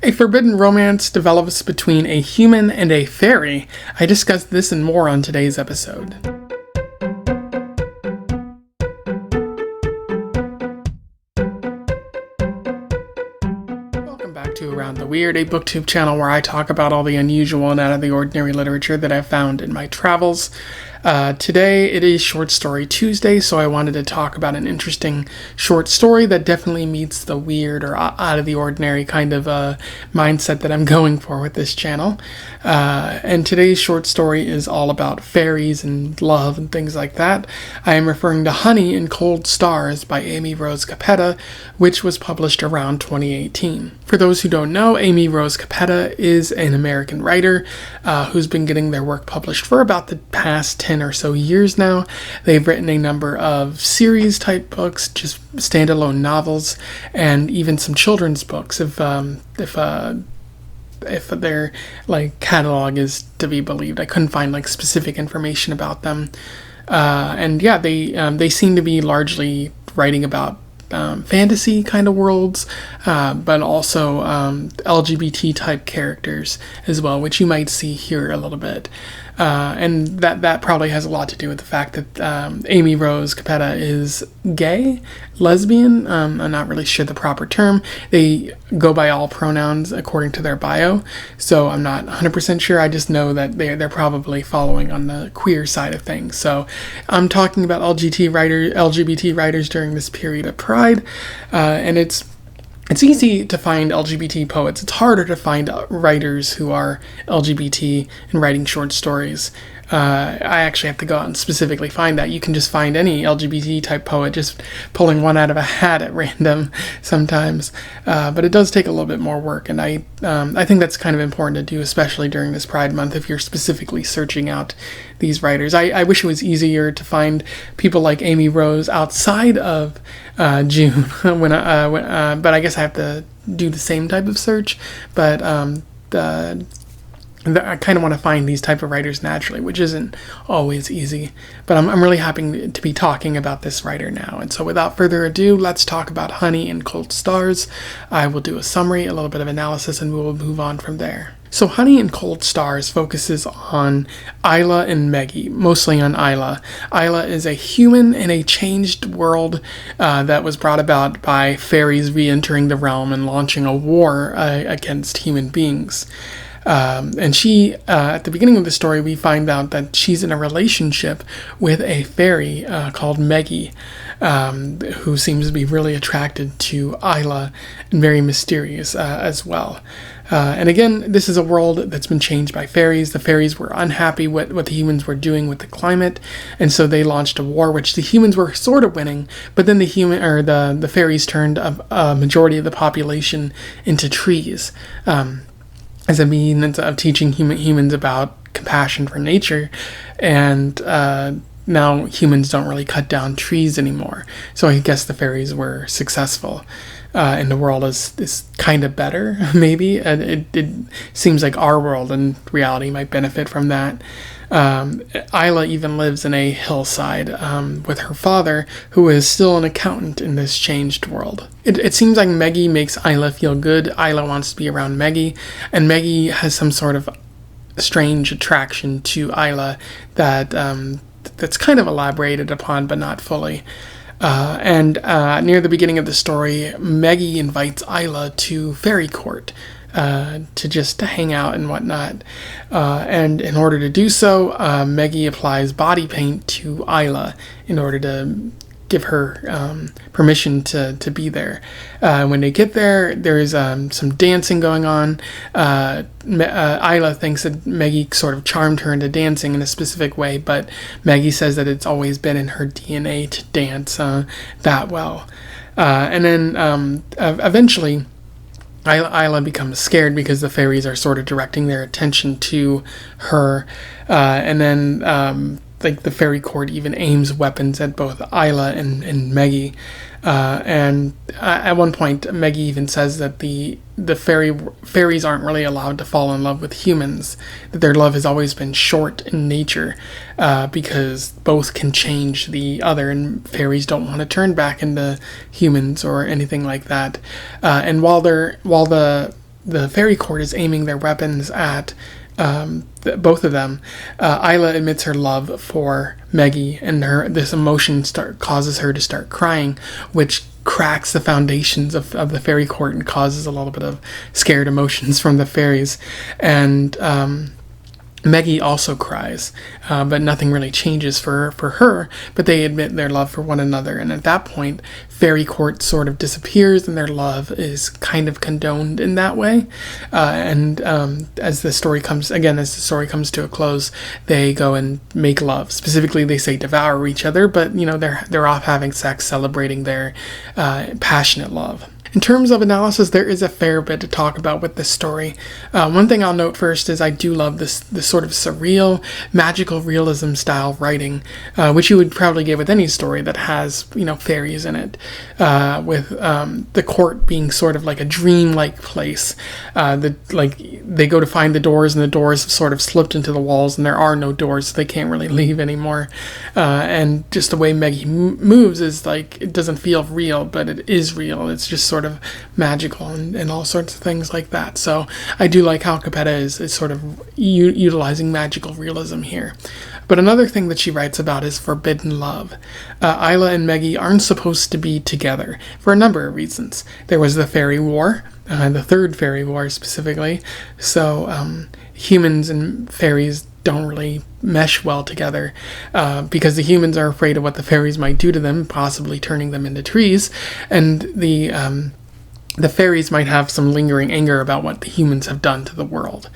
A forbidden romance develops between a human and a fairy. I discuss this and more on today's episode. Welcome back to Around the Weird, a booktube channel where I talk about all the unusual and out of the ordinary literature that I've found in my travels. Today it is Short Story Tuesday, so I wanted to talk about an interesting short story that definitely meets the weird or out of the ordinary kind of mindset that I'm going for with this channel. And today's short story is all about fairies and love and things like that. I am referring to Honey and Cold Stars by Amy Rose Capetta, which was published around 2018. For those who don't know, Amy Rose Capetta is an American writer who's been getting their work published for about the past 10 or so years now. They've written a number of series type books, just standalone novels, and even some children's books if their like catalog is to be believed. I couldn't find like specific information about them, and yeah, they seem to be largely writing about fantasy kind of worlds, but also LGBT type characters as well, which you might see here a little bit. And that probably has a lot to do with the fact that Amy Rose Capetta is gay, lesbian. I'm not really sure the proper term. They go by all pronouns according to their bio, so I'm not 100% sure. I just know that they're probably following on the queer side of things. So I'm talking about LGBT writers during this period of Pride, and it's easy to find LGBT poets. It's harder to find writers who are LGBT and writing short stories. I actually have to go out and specifically find that. You can just find any LGBT type poet, just pulling one out of a hat at random sometimes. But it does take a little bit more work, and I think that's kind of important to do, especially during this Pride Month, if you're specifically searching out these writers. I wish it was easier to find people like Amy Rose outside of June, but I guess I have to do the same type of search. But I kind of want to find these type of writers naturally, which isn't always easy. But I'm really happy to be talking about this writer now. And so without further ado, let's talk about Honey and Cold Stars. I will do a summary, a little bit of analysis, and we will move on from there. So Honey and Cold Stars focuses on Aayla and Megi, mostly on Aayla. Aayla is a human in a changed world that was brought about by fairies re-entering the realm and launching a war against human beings. And she, at the beginning of the story, we find out that she's in a relationship with a fairy called Megi, who seems to be really attracted to Aayla and very mysterious as well. And again, this is a world that's been changed by fairies. The fairies were unhappy with what the humans were doing with the climate, and so they launched a war, which the humans were sort of winning, but then the fairies turned a majority of the population into trees. As a means of teaching humans about compassion for nature, and now humans don't really cut down trees anymore. So I guess the fairies were successful, and the world is kind of better, maybe. It seems like our world and reality might benefit from that. Aayla even lives in a hillside with her father, who is still an accountant in this changed world. It seems like Megi makes Aayla feel good. Aayla wants to be around Megi, and Megi has some sort of strange attraction to Aayla that's kind of elaborated upon, but not fully. And near the beginning of the story, Megi invites Aayla to Faerie Court to hang out and whatnot. And in order to do so, Megi applies body paint to Aayla in order to give her permission to be there. When they get there, there's some dancing going on. Aayla thinks that Megi sort of charmed her into dancing in a specific way, but Megi says that it's always been in her DNA to dance that well. And then eventually, Aayla becomes scared because the fairies are sort of directing their attention to her, and then the Faerie Court even aims weapons at both Aayla and Megi. And at one point, Megi even says that the fairies aren't really allowed to fall in love with humans, that their love has always been short in nature, because both can change the other, and fairies don't want to turn back into humans or anything like that. And while the the Faerie Court is aiming their weapons at both of them. Aayla admits her love for Megi, and this emotion causes her to start crying, which cracks the foundations of the Faerie Court and causes a little bit of scared emotions from the fairies. And Megi also cries, but nothing really changes for her, but they admit their love for one another. And at that point, Faerie Court sort of disappears and their love is kind of condoned in that way. As the story comes to a close, they go and make love. Specifically, they say devour each other, but they're off having sex, celebrating their passionate love. In terms of analysis, there is a fair bit to talk about with this story. One thing I'll note first is I do love this sort of surreal, magical realism style writing, which you would probably get with any story that has, fairies in it, with the court being sort of like a dream-like place. They go to find the doors, and the doors have sort of slipped into the walls, and there are no doors, so they can't really leave anymore. And just the way Megi moves is like, it doesn't feel real, but it is real. It's just sort of magical and all sorts of things like that. So I do like how Capetta is sort of utilizing magical realism here. But another thing that she writes about is forbidden love. Aayla and Megi aren't supposed to be together for a number of reasons. There was the Fairy War, the third Fairy War specifically. So humans and fairies don't really mesh well together because the humans are afraid of what the fairies might do to them, possibly turning them into trees, and the fairies might have some lingering anger about what the humans have done to the world.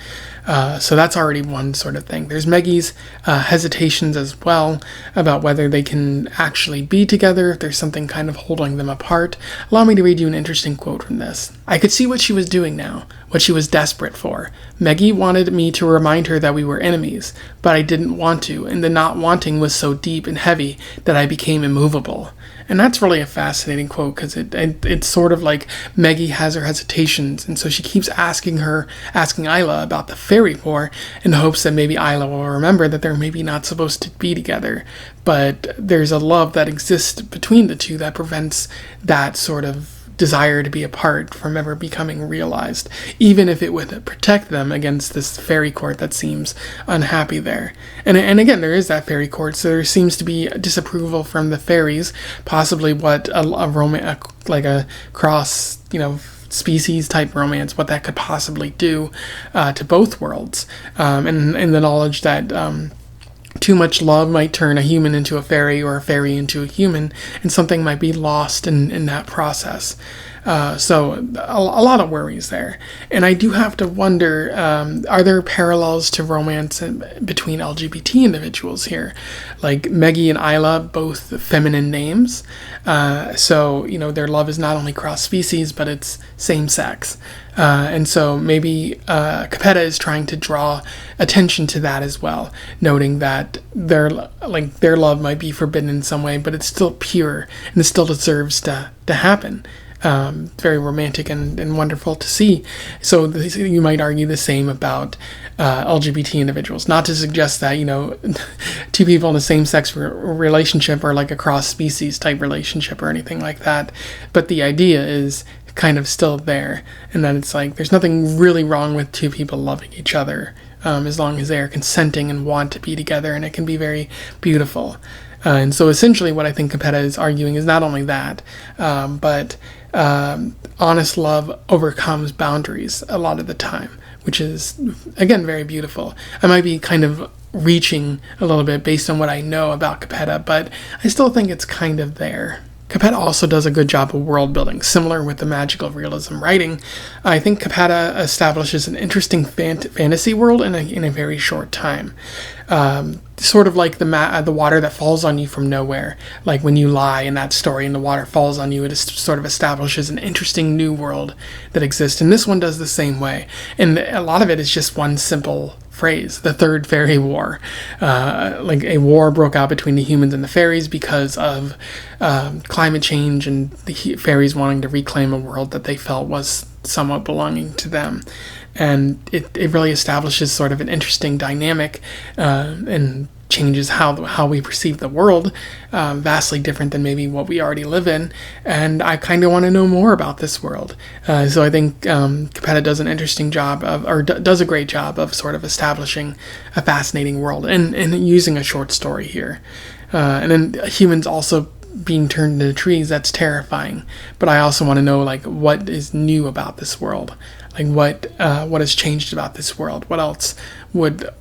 So that's already one sort of thing. There's Megi's hesitations as well about whether they can actually be together, if there's something kind of holding them apart. Allow me to read you an interesting quote from this. "I could see what she was doing now, what she was desperate for. Megi wanted me to remind her that we were enemies, but I didn't want to, and the not wanting was so deep and heavy that I became immovable." And that's really a fascinating quote, because it's sort of like Megi has her hesitations, and so she keeps asking Aayla about the Fairy War in hopes that maybe Aayla will remember that they're maybe not supposed to be together. But there's a love that exists between the two that prevents that sort of desire to be apart from ever becoming realized, even if it would protect them against this Faerie Court that seems unhappy there. And again, there is that Faerie Court, so there seems to be disapproval from the fairies, possibly what like a cross, species type romance, what that could possibly do to both worlds, and the knowledge that too much love might turn a human into a fairy or a fairy into a human, and something might be lost in that process. So a lot of worries there. And I do have to wonder, are there parallels to romance between LGBT individuals here? Like Megi and Aayla, both feminine names. So, their love is not only cross-species, but it's same-sex. And so maybe Capetta is trying to draw attention to that as well, noting that their love might be forbidden in some way, but it's still pure and it still deserves to happen. Very romantic and wonderful to see. So you might argue the same about LGBT individuals. Not to suggest that, two people in a same-sex relationship are like a cross-species type relationship or anything like that. But the idea is kind of still there, and that it's like there's nothing really wrong with two people loving each other, as long as they are consenting and want to be together, and it can be very beautiful. And so essentially what I think Capetta is arguing is not only that, but honest love overcomes boundaries a lot of the time, which is, again, very beautiful. I might be kind of reaching a little bit based on what I know about Capetta, but I still think it's kind of there. Capetta also does a good job of world building, similar with the magical realism writing. I think Capetta establishes an interesting fantasy world in a very short time. Sort of like the water that falls on you from nowhere. Like when you lie in that story and the water falls on you, it sort of establishes an interesting new world that exists. And this one does the same way. And a lot of it is just one simple phrase, the Third Fairy War. Like a war broke out between the humans and the fairies because of climate change and the fairies wanting to reclaim a world that they felt was somewhat belonging to them. And it really establishes sort of an interesting dynamic and changes how we perceive the world, vastly different than maybe what we already live in. And I kind of want to know more about this world. So I think Capetta does an interesting job does a great job of sort of establishing a fascinating world and using a short story here. And then humans also being turned into trees, that's terrifying. But I also want to know, like, what is new about this world? Like, what has changed about this world? What else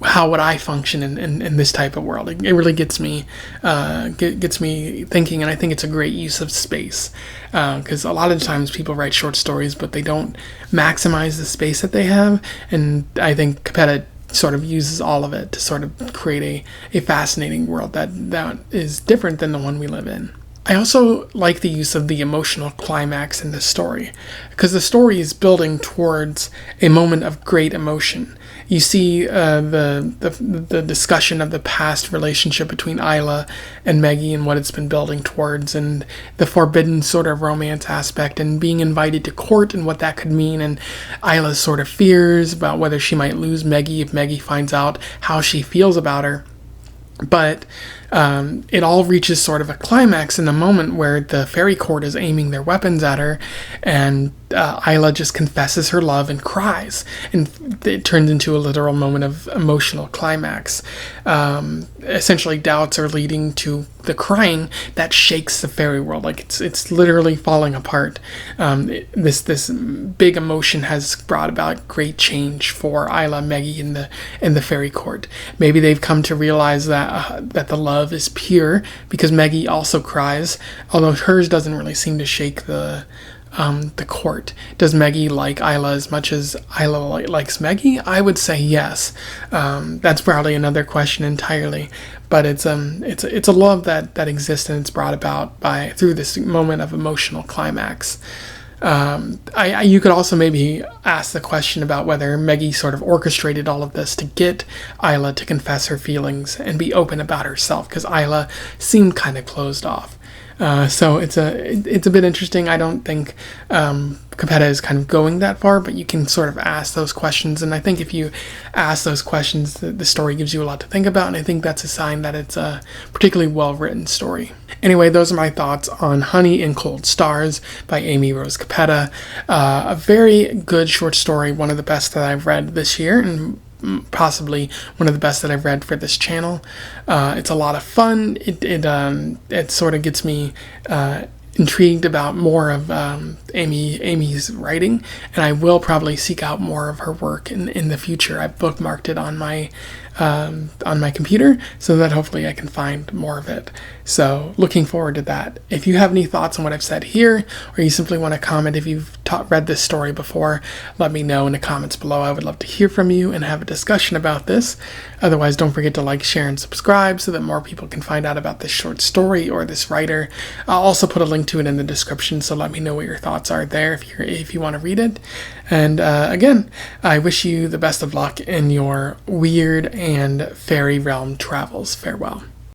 how would I function in this type of world? It really gets me thinking, and I think it's a great use of space. Because a lot of times people write short stories, but they don't maximize the space that they have. And I think Capetta sort of uses all of it to sort of create a fascinating world that is different than the one we live in. I also like the use of the emotional climax in the story, because the story is building towards a moment of great emotion. You see the discussion of the past relationship between Aayla and Megi and what it's been building towards, and the forbidden sort of romance aspect, and being invited to court and what that could mean, and Ayla's sort of fears about whether she might lose Megi if Megi finds out how she feels about her. But it all reaches sort of a climax in the moment where the Faerie Court is aiming their weapons at her, and Aayla just confesses her love and cries, and it turns into a literal moment of emotional climax. Essentially, doubts are leading to the crying that shakes the fairy world. Like, it's literally falling apart. This big emotion has brought about great change for Aayla, Megi, in the Faerie Court. Maybe they've come to realize that the love is pure, because Megi also cries, although hers doesn't really seem to shake the court. Does Megi like Aayla as much as Aayla likes Megi? I would say yes. That's probably another question entirely, but it's a love that exists, and it's brought about through this moment of emotional climax. You could also maybe ask the question about whether Megi sort of orchestrated all of this to get Aayla to confess her feelings and be open about herself, because Aayla seemed kind of closed off. So it's a bit interesting. I don't think Capetta is kind of going that far, but you can sort of ask those questions, and I think if you ask those questions, the story gives you a lot to think about, and I think that's a sign that it's a particularly well-written story. Anyway, those are my thoughts on Honey and Cold Stars by Amy Rose Capetta. A very good short story, one of the best that I've read this year, and possibly one of the best that I've read for this channel. It's a lot of fun. It sort of gets me intrigued about more of Amy's writing, and I will probably seek out more of her work in the future. I've bookmarked it on my computer so that hopefully I can find more of it. So looking forward to that. If you have any thoughts on what I've said here, or you simply want to comment if you've read this story before, let me know in the comments below. I would love to hear from you and have a discussion about this. Otherwise, don't forget to like, share, and subscribe so that more people can find out about this short story or this writer. I'll also put a link to it in the description, so let me know what your thoughts are there if you want to read it. And again, I wish you the best of luck in your weird and fairy realm travels. Farewell.